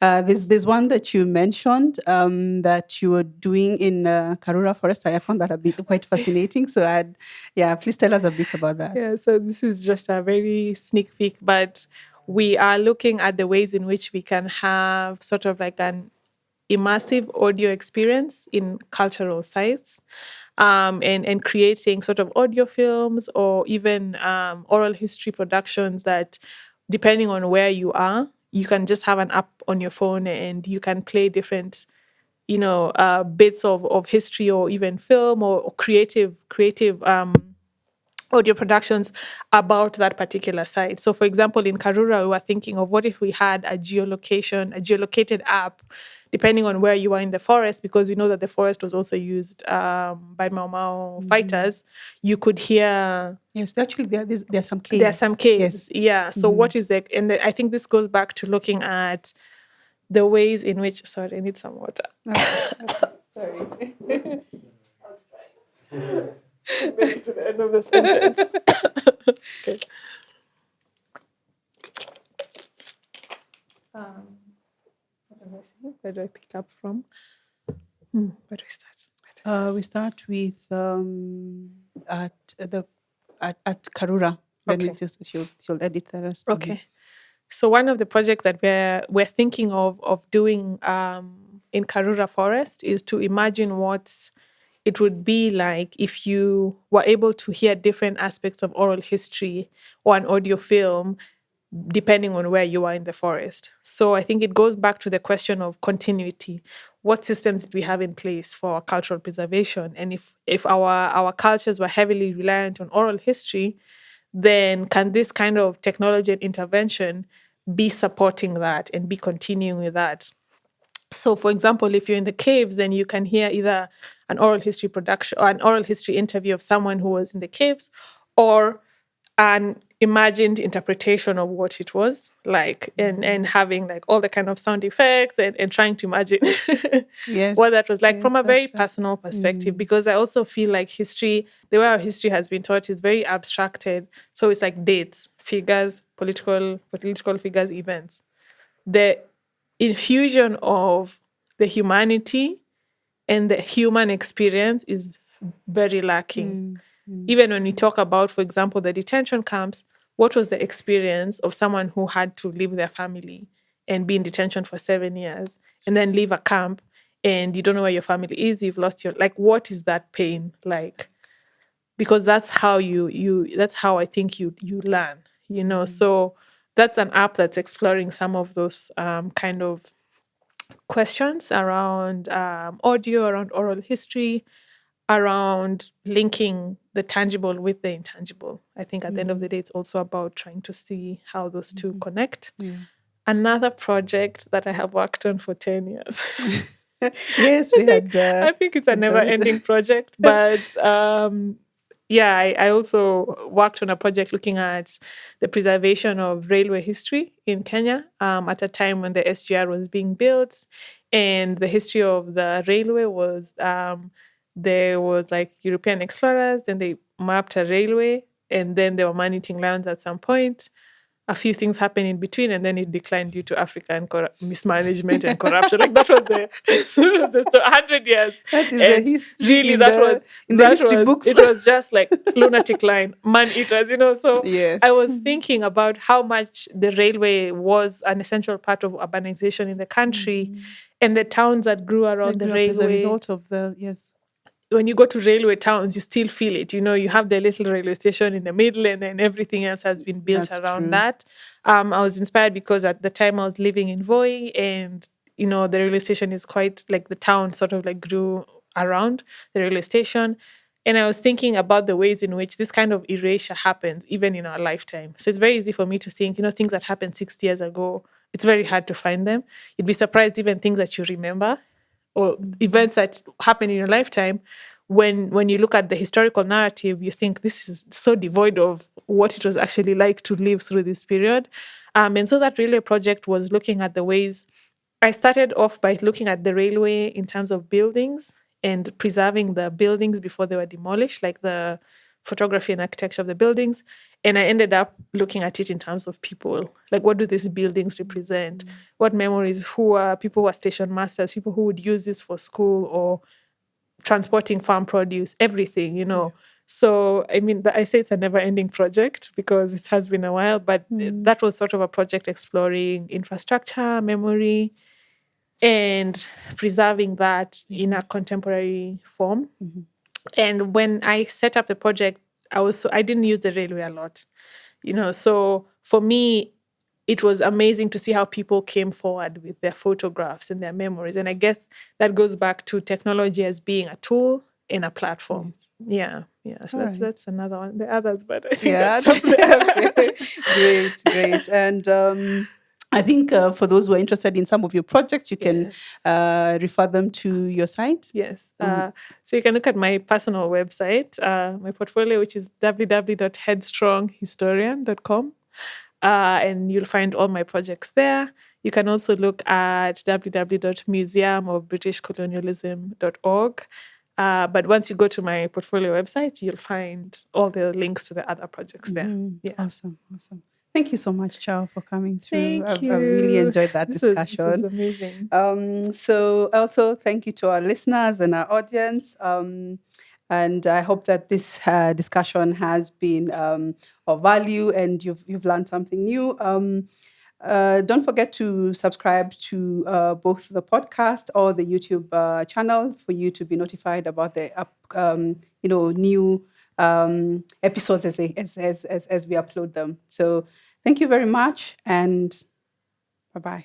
There's one that you mentioned that you were doing in Karura Forest. I found that a bit quite fascinating. So please tell us a bit about that. Yeah, so this is just a very sneak peek, but we are looking at the ways in which we can have sort of like an immersive audio experience in cultural sites, and creating sort of audio films or even oral history productions that, depending on where you are, you can just have an app on your phone and you can play different bits of history or even film or creative audio productions about that particular site. So, for example, in Karura, we were thinking of what if we had a geolocated app, depending on where you are in the forest, because we know that the forest was also used by Mau Mau fighters. You could hear. Yes, actually, there are some caves. There are some caves, Yes. yeah. So, what is that? And I think this goes back to looking at the ways in which. Sorry, I need some water. Sorry. To the end of the sentence. Okay. Where do I pick up from? Where do I start? We start with at Karura. Let me just she'll edit the rest. Okay. So one of the projects that we're thinking of doing in Karura Forest is to imagine what it would be like if you were able to hear different aspects of oral history or an audio film, depending on where you are in the forest. So I think it goes back to the question of continuity. What systems did we have in place for cultural preservation? And if our cultures were heavily reliant on oral history, then can this kind of technology and intervention be supporting that and be continuing with that? So, for example, if you're in the caves, then you can hear either an oral history production or an oral history interview of someone who was in the caves, or an imagined interpretation of what it was like, and having like all the kind of sound effects and trying to imagine what that was like from a very personal perspective. Because I also feel like history, the way our history has been taught, is very abstracted. So it's like dates, figures, political figures, events. The infusion of the humanity and the human experience is very lacking. Even when we talk about, for example, the detention camps, what was the experience of someone who had to leave their family and be in detention for 7 years and then leave a camp and you don't know where your family is, you've lost your, like, what is that pain like? Because that's how that's how I think you learn, So that's an app that's exploring some of those kind of questions around audio, around oral history, around linking the tangible with the intangible. I think at the end of the day, it's also about trying to see how those two connect. Another project that I have worked on for 10 years. Yes, we had. I think it's a never-ending project, but I also worked on a project looking at the preservation of railway history in Kenya at a time when the SGR was being built, and the history of the railway was there was like European explorers, then they mapped a railway, and then there were man-eating lions at some point. A few things happened in between, and then it declined due to African mismanagement and corruption. Like that was so 100 years. That is and the history. Really, in the history books. It was just like lunatic line, man eaters, So yes. I was thinking about how much the railway was an essential part of urbanization in the country, and the towns that grew around the railway. As a result of when you go to railway towns, you still feel it. You have the little railway station in the middle, and then everything else has been built around that. I was inspired because at the time I was living in Voi, and the railway station is quite like the town sort of like grew around the railway station. And I was thinking about the ways in which this kind of erasure happens even in our lifetime. So it's very easy for me to think, things that happened 60 years ago, it's very hard to find them. You'd be surprised even things that you remember or events that happen in your lifetime, when you look at the historical narrative, you think this is so devoid of what it was actually like to live through this period. And so that railway project was looking at the ways. I started off by looking at the railway in terms of buildings and preserving the buildings before they were demolished, like the photography and architecture of the buildings. And I ended up looking at it in terms of people. Like, what do these buildings represent? What memories? Who are people who are station masters, people who would use this for school or transporting farm produce, everything, So, I mean, I say it's a never ending project because it has been a while, but that was sort of a project exploring infrastructure, memory, and preserving that in a contemporary form. And when I set up the project, I didn't use the railway a lot, So for me, it was amazing to see how people came forward with their photographs and their memories. And I guess that goes back to technology as being a tool and a platform. Yes. Yeah. So that's another one. The others, but I think that's top there. Okay. Great. And I think for those who are interested in some of your projects, you can refer them to your site. Yes. So you can look at my personal website, my portfolio, which is www.headstronghistorian.com. And you'll find all my projects there. You can also look at www.museumofbritishcolonialism.org. But once you go to my portfolio website, you'll find all the links to the other projects there. Yeah. Awesome. Thank you so much, Chao, for coming through. Thank you. I really enjoyed that discussion. This was amazing. So also thank you to our listeners and our audience. And I hope that this discussion has been of value and you've learned something new. Don't forget to subscribe to both the podcast or the YouTube channel for you to be notified about the new episodes as we upload them. So thank you very much and bye-bye.